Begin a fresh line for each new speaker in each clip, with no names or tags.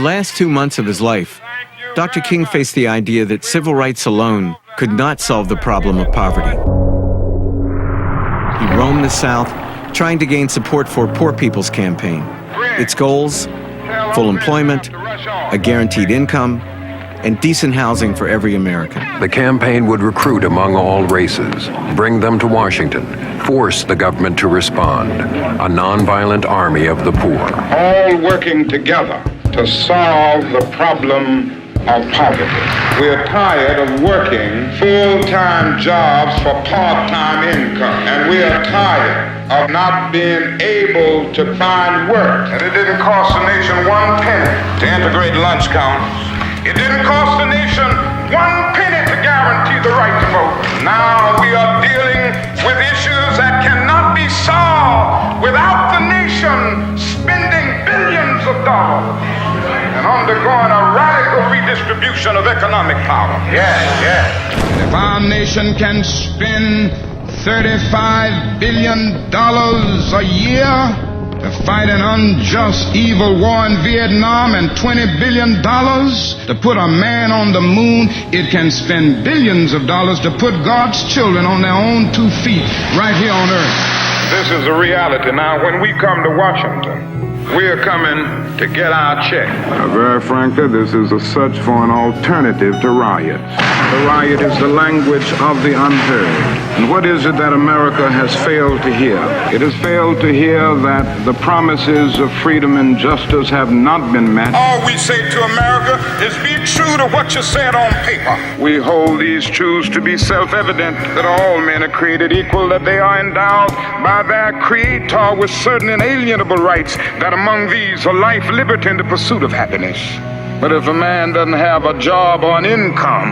last 2 months of his life, Dr. King faced the idea that civil rights alone could not solve the problem of poverty. He roamed the South, trying to gain support for Poor People's Campaign. Its goals: full employment, a guaranteed income, and decent housing for every American.
The campaign would recruit among all races, bring them to Washington, force the government to respond, a nonviolent army of the poor.
All working together to solve the problem of poverty. We're tired of working full-time jobs for part-time income, and we are tired of not being able to find work. And it didn't cost the nation 1 penny to integrate lunch counters. It didn't cost the nation 1 penny to guarantee the right to vote. Now we are dealing with issues that cannot be solved without the nation spending billions of dollars and undergoing a radical redistribution of economic power. Yes. If our nation can spend $35 billion a year to fight an unjust, evil war in Vietnam, and $20 billion to put a man on the moon, it can spend billions of dollars to put God's children on their own 2 feet right here on earth. This is a reality. Now, when we come to Washington, we're coming to get our check. Very frankly, this is a search for an alternative to riots. The riot is the language of the unheard. And what is it that America has failed to hear? It has failed to hear that the promises of freedom and justice have not been met. All we say to America is be true to what you said on paper. We hold these truths to be self-evident, that all men are created equal, that they are endowed by their Creator with certain inalienable rights, that among these are life, liberty, and the pursuit of happiness. But if a man doesn't have a job or an income,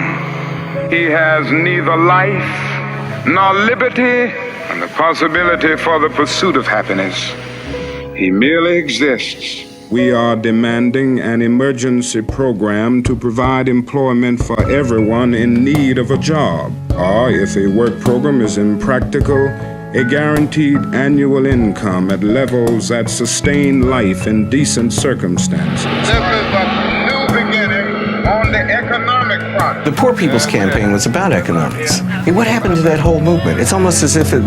he has neither life nor liberty and the possibility for the pursuit of happiness. He merely exists. We are demanding an emergency program to provide employment for everyone in need of a job, or if a work program is impractical, a guaranteed annual income at levels that sustain life in decent circumstances. This is a new beginning on the economic front.
The Poor People's Campaign was about economics. What happened to that whole movement? It's almost as if it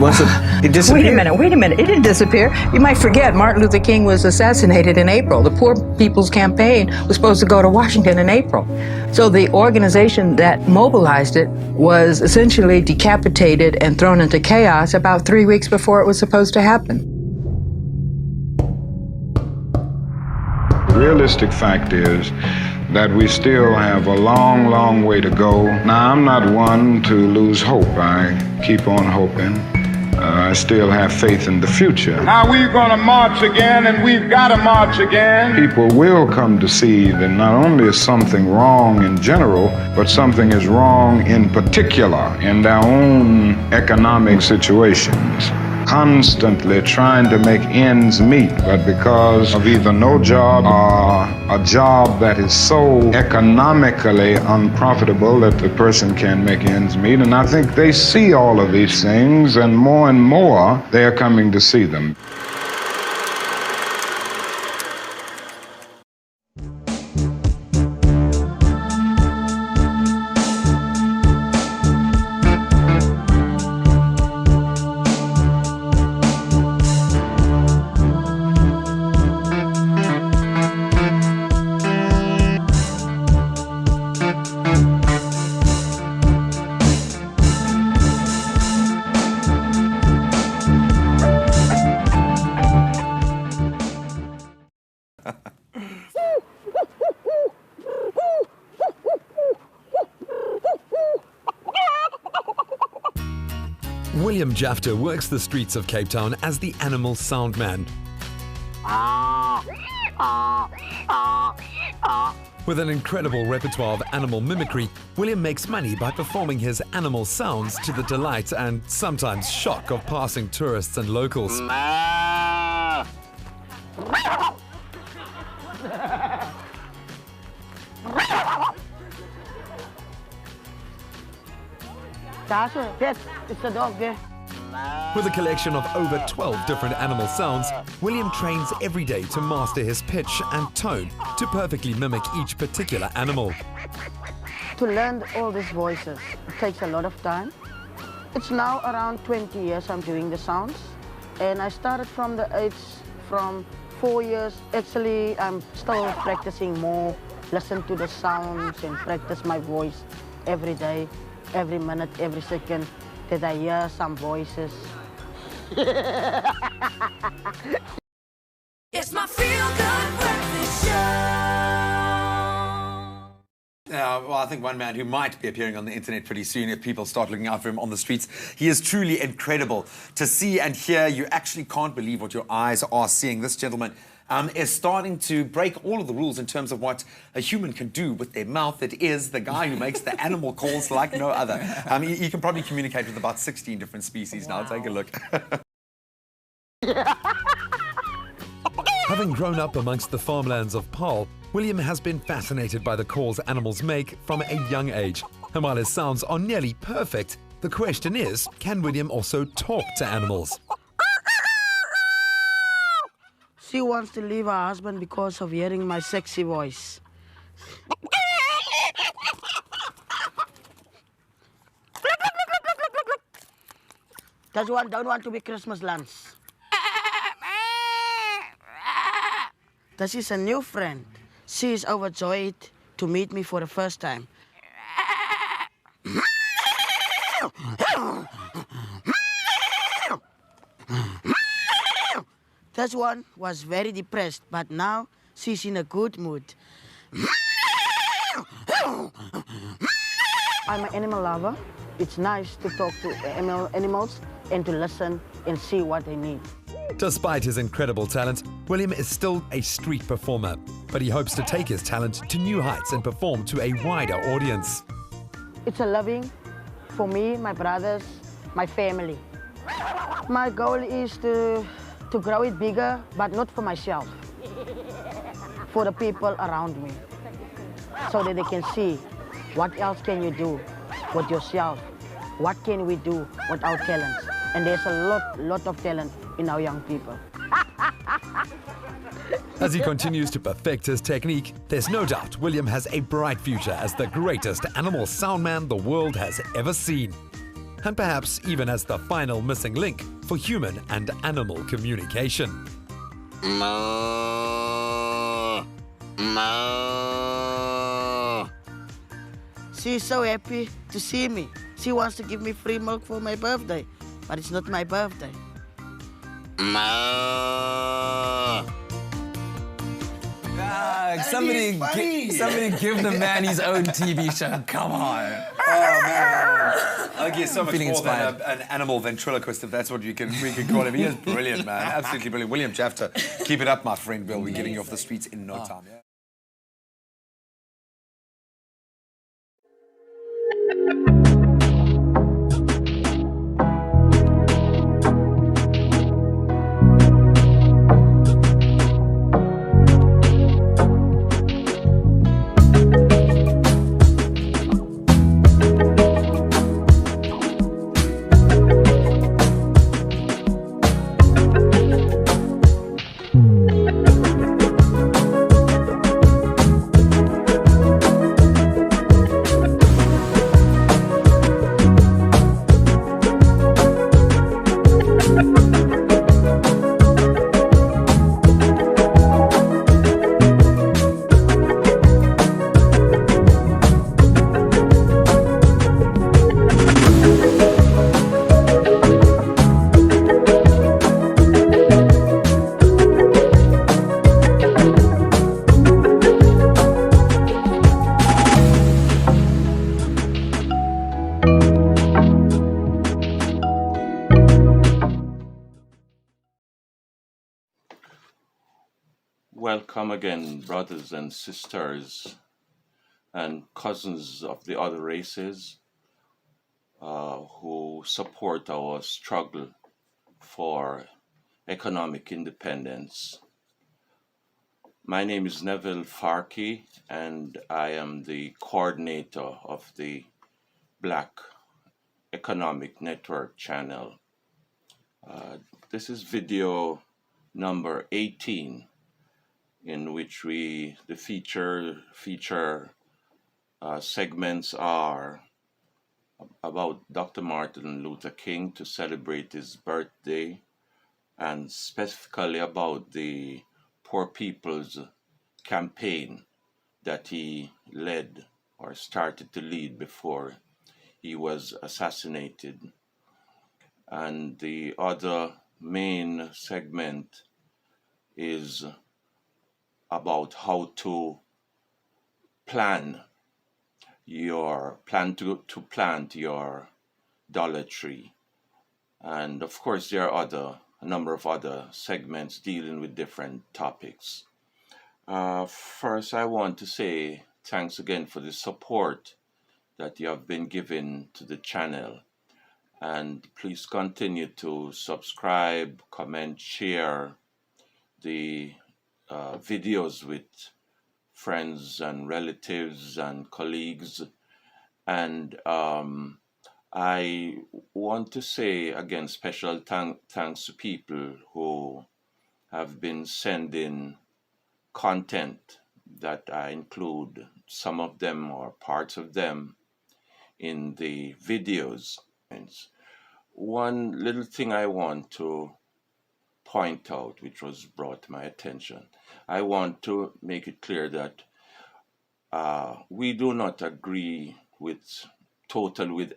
disappeared.
Wait a minute. It didn't disappear. You might forget Martin Luther King was assassinated in April. The Poor People's Campaign was supposed to go to Washington in April. So the organization that mobilized it was essentially decapitated and thrown into chaos about 3 weeks before it was supposed to happen.
The realistic fact is that we still have a long, long way to go. Now, I'm not one to lose hope. I keep on hoping. I still have faith in the future. Now we're going to march again, and we've got to march again. People will come to see that not only is something wrong in general, but something is wrong in particular in their own economic situations. Constantly trying to make ends meet, but because of either no job or a job that is so economically unprofitable that the person can't make ends meet. And I think they see all of these things, and more they are coming to see them.
William Jaffter works the streets of Cape Town as the animal sound man. With an incredible repertoire of animal mimicry, William makes money by performing his animal sounds to the delight and sometimes shock of passing tourists and locals.
Jaffter, it's the dog there.
With a collection of over 12 different animal sounds, William trains every day to master his pitch and tone to perfectly mimic each particular animal.
To learn all these voices, it takes a lot of time. It's now around 20 years I'm doing the sounds, and I started from the age from 4 years. Actually, I'm still practicing more, listen to the sounds and practice my voice every day, every minute, every second, that I hear some voices.
It's my feel-good breakfast show.
Well, I think one man who might be appearing on the internet pretty soon if people start looking out for him on the streets. He is truly incredible to see and hear. You actually can't believe what your eyes are seeing. This gentleman is starting to break all of the rules in terms of what a human can do with their mouth. It is the guy who makes the animal calls like no other. He can probably communicate with about 16 different species now. Take a look.
Having grown up amongst the farmlands of Paarl, William has been fascinated by the calls animals make from a young age. And while his sounds are nearly perfect, the question is, can William also talk to animals?
She wants to leave her husband because of hearing my sexy voice. Does one don't want to be Christmas lunch? This is a new friend. She is overjoyed to meet me for the first time. This one was very depressed, but now she's in a good mood. I'm an animal lover. It's nice to talk to animals and to listen and see what they need.
Despite his incredible talent, William is still a street performer, but he hopes to take his talent to new heights and perform to a wider audience.
It's a loving for me, my brothers, my family. My goal is to grow it bigger, but not for myself, for the people around me, so that they can see what else can you do with yourself, what can we do with our talents. And there's a lot of talent in our young people.
As he continues to perfect his technique, there's no doubt William has a bright future as the greatest animal soundman the world has ever seen. And perhaps even as the final missing link for human and animal communication.
Ma. She's so happy to see me. She wants to give me free milk for my birthday, but it's not my birthday. Ma.
Somebody give the man his own TV show. Come on.
Oh, man. I guess so much
Feeling
more
inspired.
than an animal ventriloquist, if that's what we can call him. He is brilliant, man. Absolutely brilliant. William Jaffter, keep it up, my friend. We'll be getting you off the streets in no time. Yeah?
Welcome again, brothers and sisters and cousins of the other races who support our struggle for economic independence. My name is Neville Farkey, and I am the coordinator of the Black Economic Network channel This is video number 18, in which the feature segments are about Dr. Martin Luther King to celebrate his birthday, and specifically about the Poor People's Campaign that he led or started to lead before he was assassinated. And the other main segment is about how to plant your Dollar Tree. And of course there are a number of other segments dealing with different topics. First, I want to say thanks again for the support that you have been giving to the channel. And please continue to subscribe, comment, share the videos with friends and relatives and colleagues. And I want to say again special thanks to people who have been sending content that I include some of them or parts of them in the videos. One little thing I want to point out, which was brought to my attention, I want to make it clear that we do not agree with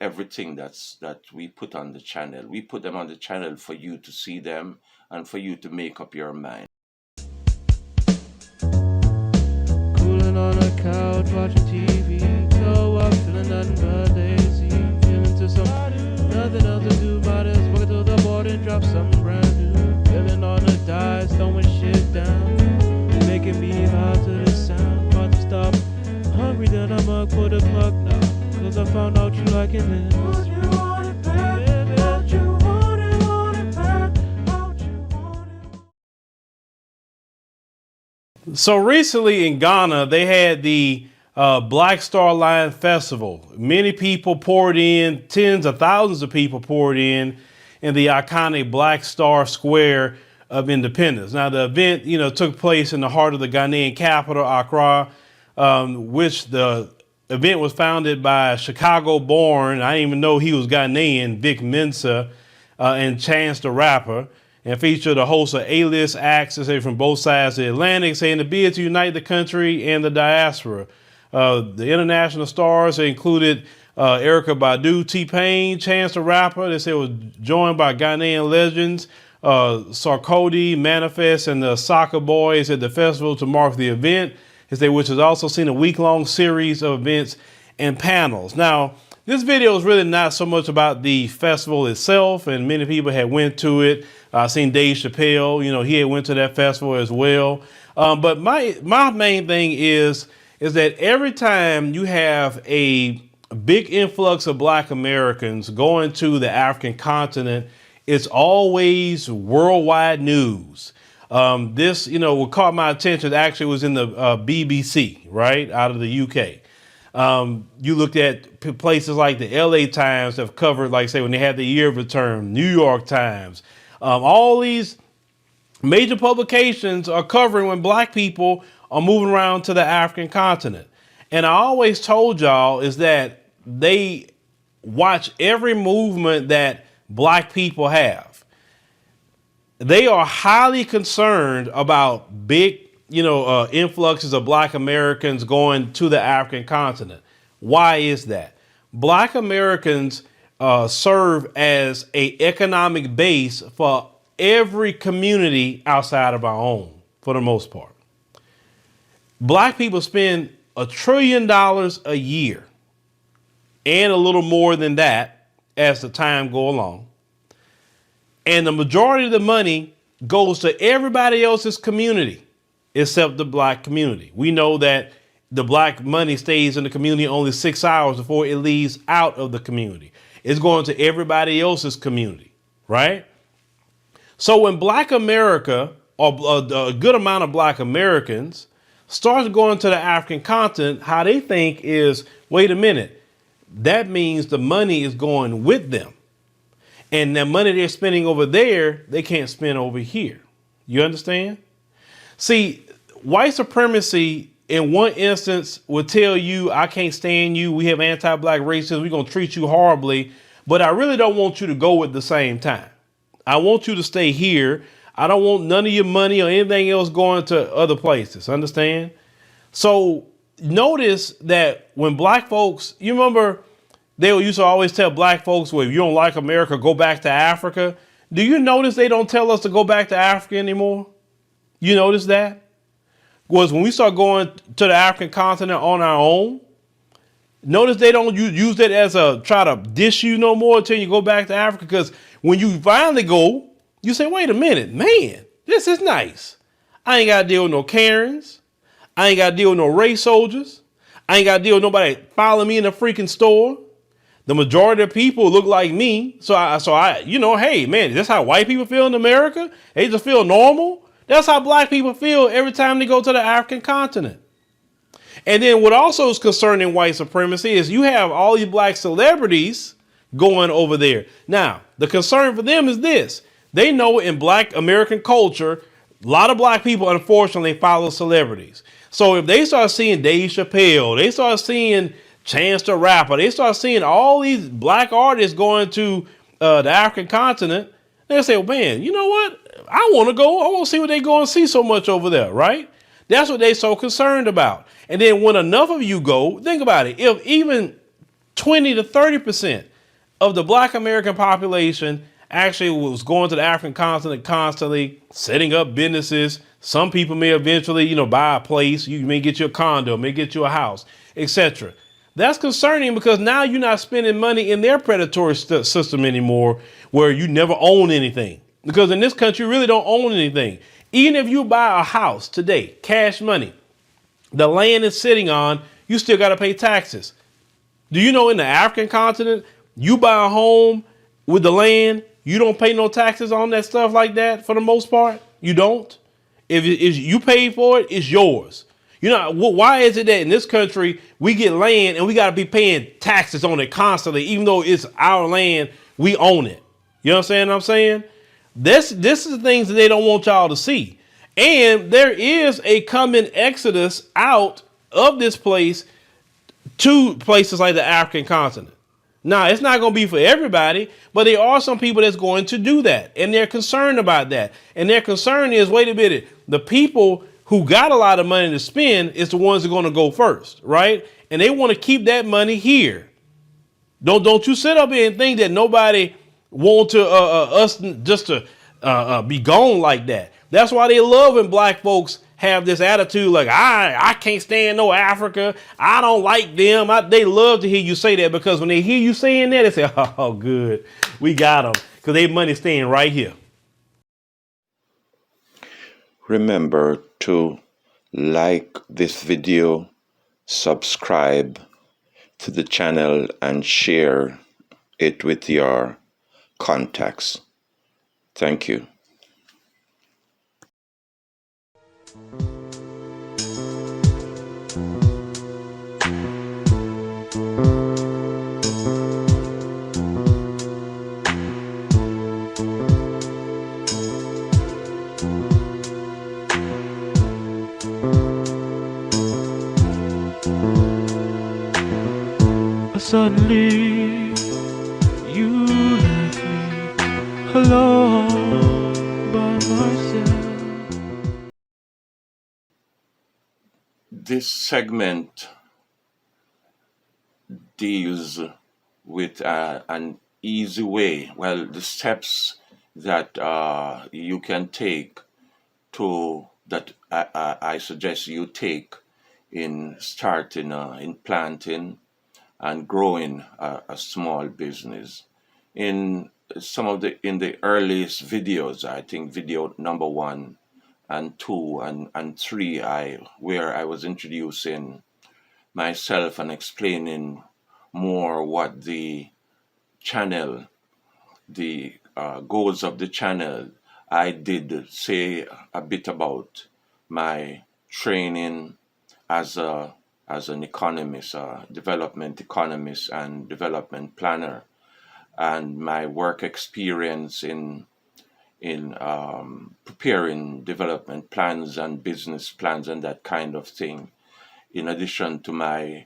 everything that we put on the channel. We put them on the channel for you to see them and for you to make up your mind.
Cooling on a couch, watching TV, no, I'm feeling nothing but lazy. Feeling to somebody, nothing else to do, might as well go to the board and drop something brand new. Living on the dice, throwing shit down, making me hard to the sound. About to stop, hungry, then I'm up for the plug now. Cause I found out you like it then. Don't you want it back? Don't you want it back? Don't you want it? So recently in Ghana, they had the Black Star Line Festival. Many people poured in, tens of thousands of people poured in the iconic Black Star Square of Independence. Now the event, took place in the heart of the Ghanaian capital, Accra, which the event was founded by Chicago-born, I didn't even know he was Ghanaian, Vic Mensa, and Chance the Rapper, and featured a host of A-list acts from both sides of the Atlantic, saying the bid to unite the country and the diaspora. The international stars included Erykah Badu, T-Pain, Chance the Rapper. They said it was joined by Ghanaian legends, Sarkodie, Manifest, and the Soccer Boys at the festival to mark the event, which has also seen a week-long series of events and panels. Now, this video is really not so much about the festival itself, and many people had went to it. I've seen Dave Chappelle, he had went to that festival as well. But my main thing is that every time you have a big influx of Black Americans going to the African continent, it's always worldwide news. This, what caught my attention actually was in the BBC, right, out of the UK. You looked at places like the LA Times have covered, like say when they had the year of return, New York Times. All these major publications are covering when Black people are moving around to the African continent. And I always told y'all is that they watch every movement that Black people have. They are highly concerned about big, influxes of Black Americans going to the African continent. Why is that? Black Americans serve as an economic base for every community outside of our own, for the most part. Black people spend $1 trillion a year and a little more than that as the time go along. And the majority of the money goes to everybody else's community except the Black community. We know that the Black money stays in the community only 6 hours before it leaves out of the community. It's going to everybody else's community, right? So when Black America, or a good amount of Black Americans, starts going to the African continent, how they think is, wait a minute, that means the money is going with them. And the money they're spending over there, they can't spend over here. You understand? See, white supremacy in one instance will tell you, I can't stand you. We have anti-black racism. We're going to treat you horribly. But I really don't want you to go at the same time. I want you to stay here. I don't want none of your money or anything else going to other places. Understand? So notice that when black folks, you remember they used to always tell black folks, well, if you don't like America, go back to Africa. Do you notice they don't tell us to go back to Africa anymore? You notice that? Was when we start going to the African continent on our own, notice they don't use that as a try to dish you no more until you go back to Africa. Because when you finally go, you say, wait a minute, man, this is nice. I ain't got to deal with no Karens. I ain't got to deal with no race soldiers. I ain't got to deal with nobody following me in the freaking store. The majority of people look like me. So I, you know, hey, man, that's how white people feel in America. They just feel normal. That's how black people feel every time they go to the African continent. And then what also is concerning white supremacy is you have all these black celebrities going over there. Now, the concern for them is this. They know in black American culture, a lot of black people, unfortunately, follow celebrities. So if they start seeing Dave Chappelle, they start seeing Chance the Rapper, they start seeing all these black artists going to the African continent, they'll say, well, man, you know what? I want to go. I want to see what they go and see so much over there, right? That's what they're so concerned about. And then when enough of you go, think about it. If even 20 to 30% of the black American population actually was going to the African continent constantly, setting up businesses, some people may eventually, you know, buy a place. You may get you a condo, may get you a house, etc. That's concerning because now you're not spending money in their predatory system anymore where you never own anything. Because in this country, you really don't own anything. Even if you buy a house today, cash money, the land it's sitting on, you still got to pay taxes. Do you know in the African continent, you buy a home with the land, you don't pay no taxes on that stuff like that for the most part? You don't? If you pay for it, it's yours. You know, why is it that in this country, we get land and we got to be paying taxes on it constantly, even though it's our land, we own it. You understand what I'm saying? This is the things that they don't want y'all to see. And there is a coming exodus out of this place to places like the African continent. Now, it's not going to be for everybody, but there are some people that's going to do that. And they're concerned about that. And their concern is, wait a minute, the people who got a lot of money to spend is the ones that are going to go first, right? And they want to keep that money here. Don't you sit up here and think that nobody want to us just to be gone like that. That's why they love when black folks have this attitude like, I can't stand no Africa. I don't like them. They love to hear you say that because when they hear you saying that, they say, oh, good. We got them because their money's staying right here.
Remember to like this video, subscribe to the channel, and share it with your contacts. Thank you.
Suddenly, you left me alone by myself.
This segment deals with an easy way, well, the steps that you can take that I suggest you take in starting, in planting and growing a small business. In the earliest videos, I think video number 1 and 2 and 3, where I was introducing myself and explaining more what the channel, the goals of the channel. I did say a bit about my training as an economist, development economist and development planner. and my work experience in preparing development plans and business plans and that kind of thing, in addition to my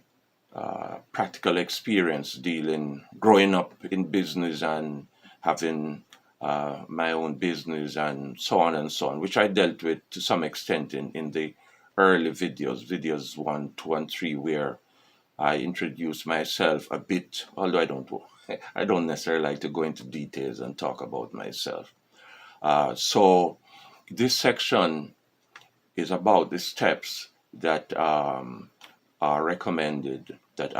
practical experience growing up in business and having my own business and so on, which I dealt with to some extent in the early videos 1, 2, and 3, where I introduced myself a bit, although I don't necessarily like to go into details and talk about myself. So this section is about the steps that are recommended, that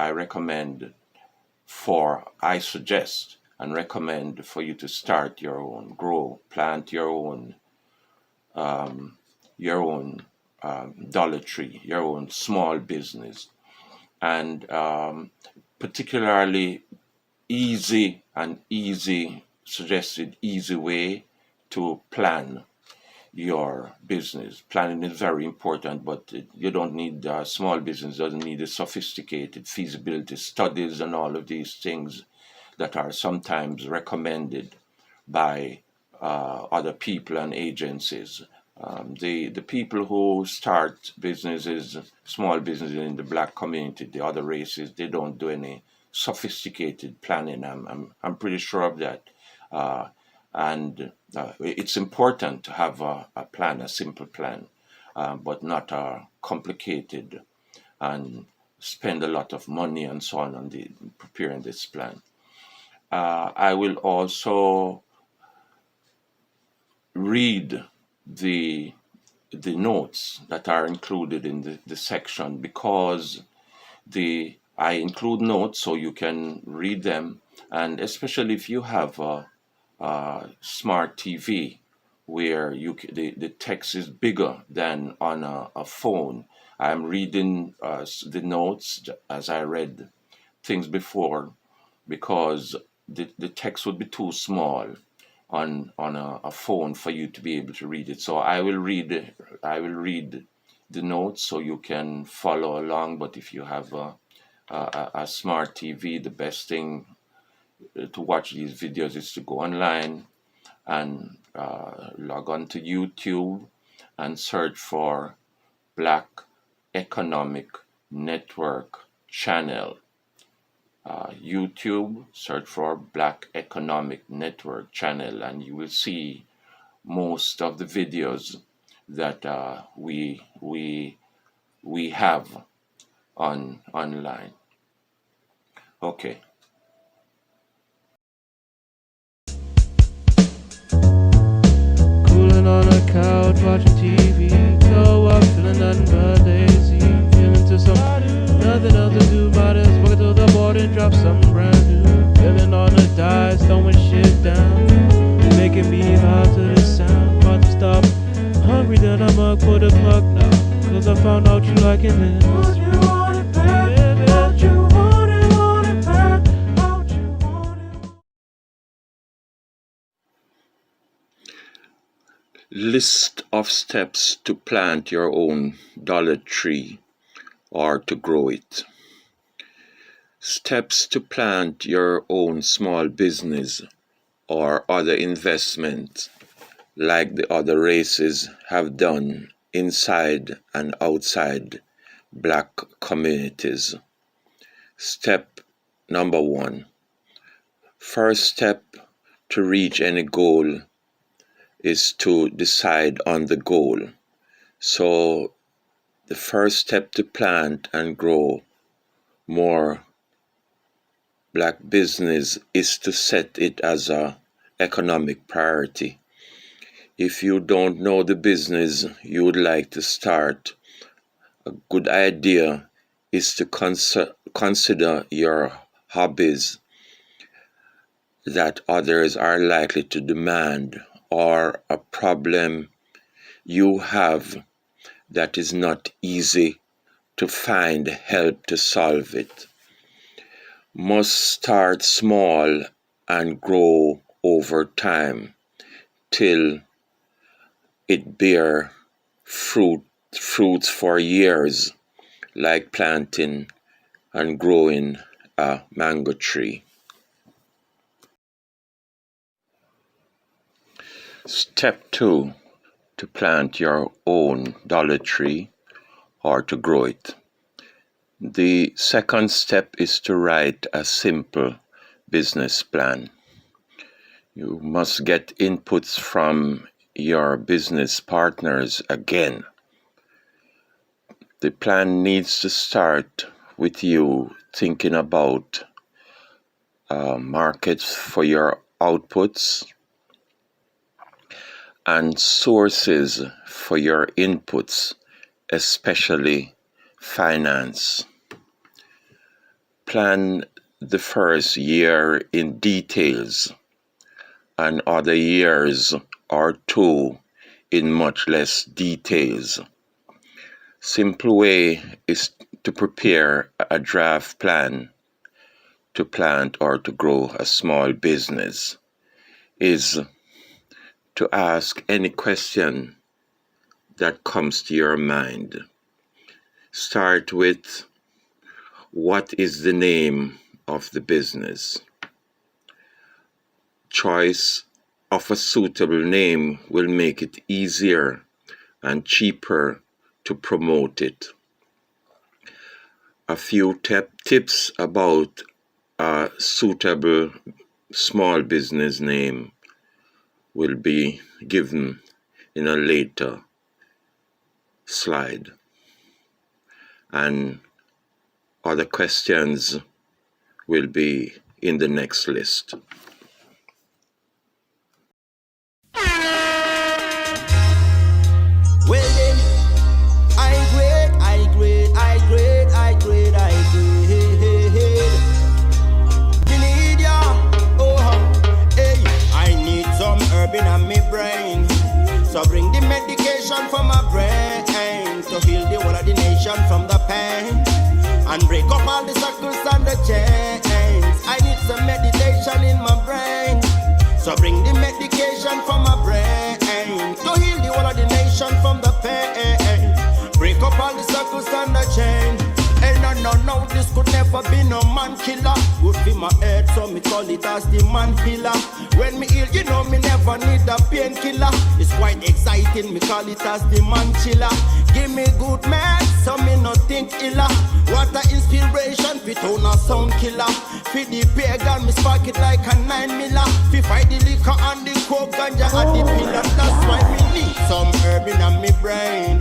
I suggest and recommend for you to start your own, plant your own Dollar Tree, your own small business, and particularly suggested easy way to plan your business. Planning is very important, but you don't need small business doesn't need a sophisticated feasibility studies and all of these things that are sometimes recommended by other people and agencies. The people who start businesses, small businesses in the black community, the other races, they don't do any sophisticated planning. I'm pretty sure of that. And it's important to have a plan, a simple plan, but not complicated and spend a lot of money and so on preparing this plan. I will also read the notes that are included in the section, because I include notes so you can read them, and especially if you have a smart TV where the text is bigger than on a phone. I'm reading the notes as I read things before, because the text would be too small on a phone for you to be able to read it. So I will read the notes so you can follow along. But if you have a smart TV, the best thing to watch these videos is to go online and log on to YouTube and search for Black Economic Network channel. YouTube, search for Black Economic Network channel, and you will see most of the videos that we have online. Okay.
Cooling on a couch, watching TV. No, I'm feeling nothing but lazy. Feeling to some nothing else to do. Might as well go to the board and drop something brand new. Feeling on the dice, throwing shit down. Making me hard to the sound. About to stop. Hungry, then I'm up for the plug now. Cause I found out you like it then. Would you want it back? Would you want it back? Would you want it?
List of steps to plant your own Dollar Tree or to grow it. Steps to plant your own small business or other investment like the other races have done inside and outside black communities. Step number 1. First step to reach any goal is to decide on the goal. So the first step to plant and grow more black business is to set it as an economic priority. If you don't know the business you would like to start, a good idea is to consider your hobbies that others are likely to demand, or a problem you have that is not easy to find help to solve it. Must start small and grow over time till it bear fruits for years, like planting and growing a mango tree. Step 2, to plant your own dollar tree or to grow it. The second step is to write a simple business plan. You must get inputs from your business partners again. The plan needs to start with you thinking about markets for your outputs and sources for your inputs, especially finance. Plan the first year in details and other years or two in much less details. Simple way is to prepare a draft plan to plant or to grow a small business is to ask any question that comes to your mind. Start with, what is the name of the business? Choice of a suitable name will make it easier and cheaper to promote it. A few tips about a suitable small business name will be given in a later slide. And other questions will be in the next list.
Well then, I grade. We need ya, hey, I need some herb in my brain. So bring the medication for my brain to heal the whole of the nation from the pain and break up all the circles and the chains. I need some meditation in my brain. So bring the medication for my brain to heal the whole of the nation from the pain. Break up all the circles and the chain. Hey, no, this could never be no man killer. Good for my head, so me call it as the man killer. When me ill, you know me never need a painkiller. It's quite exciting, me call it as the man chiller. Give me good man, so me not think illa. What a inspiration, fit on a sound killer. For the pagan, me spark it like a 9 miller. Fi fight the liquor and the coke, ganja and the pillar. That's why me need some herb in my brain.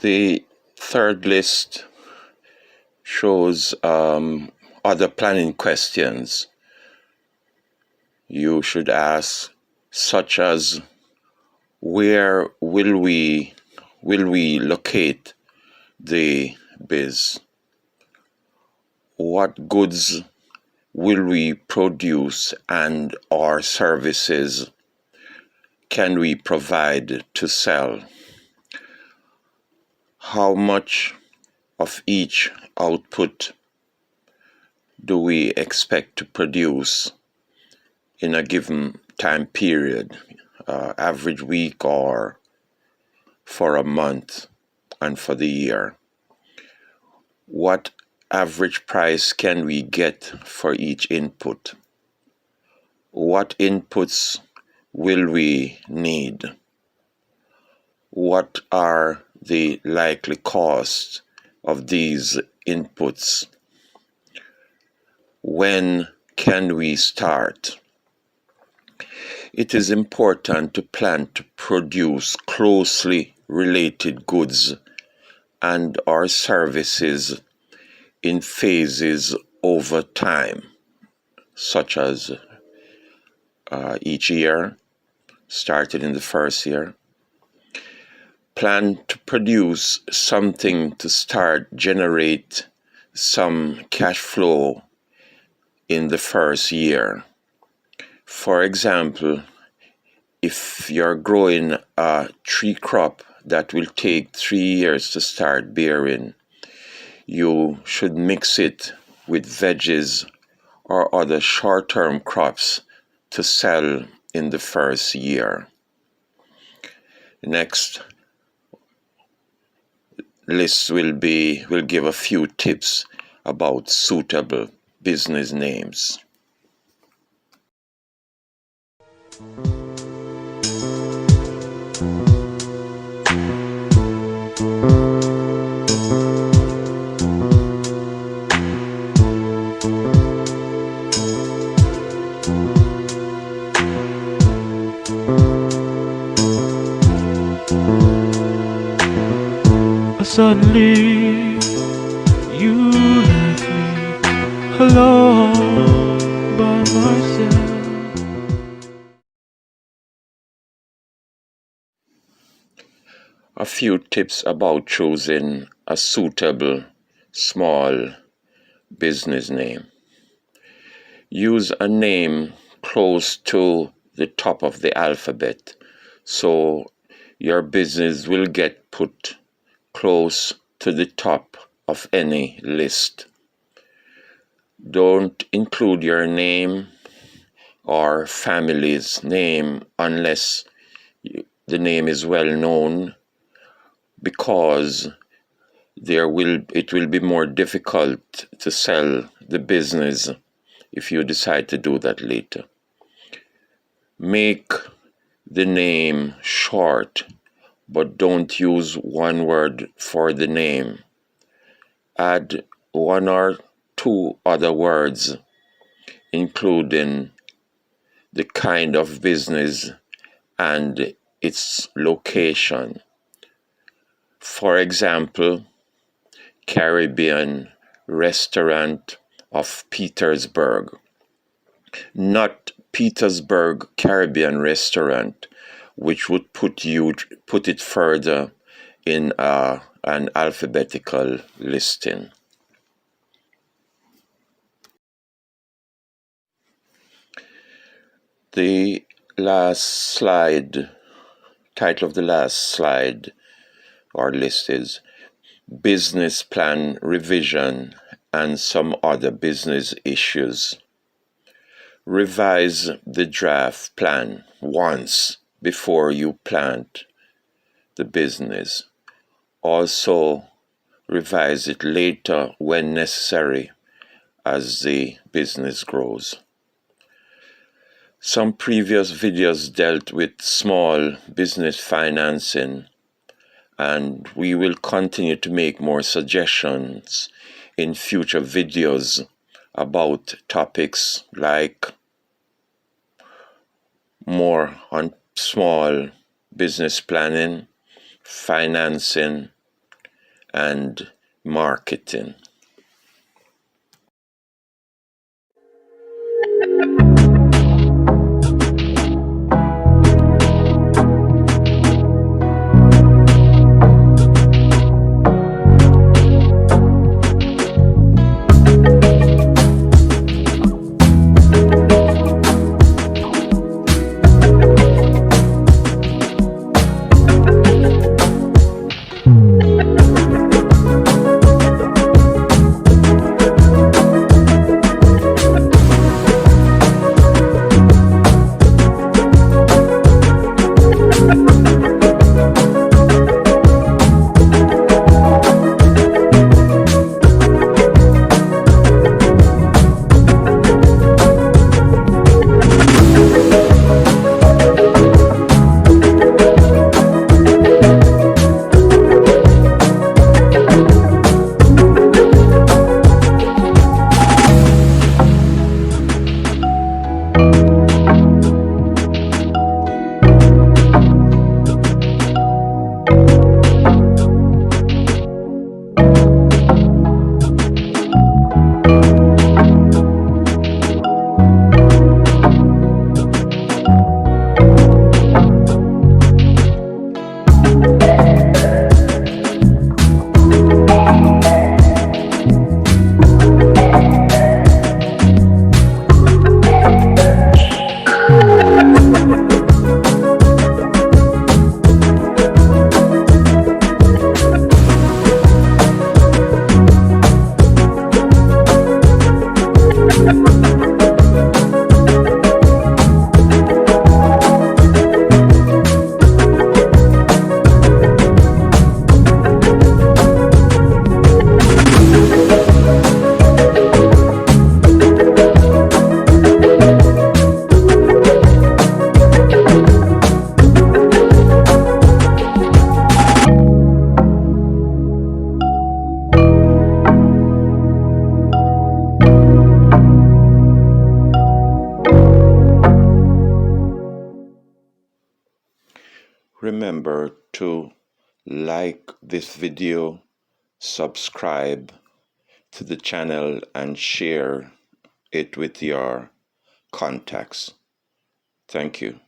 The third list shows other planning questions you should ask, such as, where will we locate the biz? What goods will we produce and or services can we provide to sell? How much of each output do we expect to produce in a given time period, average week or for a month and for the year? What average price can we get for each input? What inputs will we need? What are the likely costs of these inputs? When can we start? It is important to plan to produce closely related goods and or services in phases over time, such as each year, started in the first year. Plan to produce something to start generate some cash flow in the first year. For example, if you're growing a tree crop that will take 3 years to start bearing, you should mix it with veggies or other short-term crops to sell in the first year. Next list will give a few tips about suitable business names.
Suddenly, you left me alone by myself.
A few tips about choosing a suitable small business name. Use a name close to the top of the alphabet so your business will get put close to the top of any list. Don't include your name or family's name unless the name is well known, because it will be more difficult to sell the business if you decide to do that later. Make the name short, but don't use one word for the name. Add one or two other words, including the kind of business and its location. For example, Caribbean Restaurant of Petersburg, not Petersburg Caribbean Restaurant, which would put it further in an alphabetical listing. The last slide, title of the last slide or list is Business Plan Revision and Some Other Business Issues. Revise the draft plan once before you plant the business. Also, revise it later when necessary as the business grows. Some previous videos dealt with small business financing, and we will continue to make more suggestions in future videos about topics like more on small business planning, financing, and marketing. Remember to like this video, subscribe to the channel, and share it with your contacts. Thank you.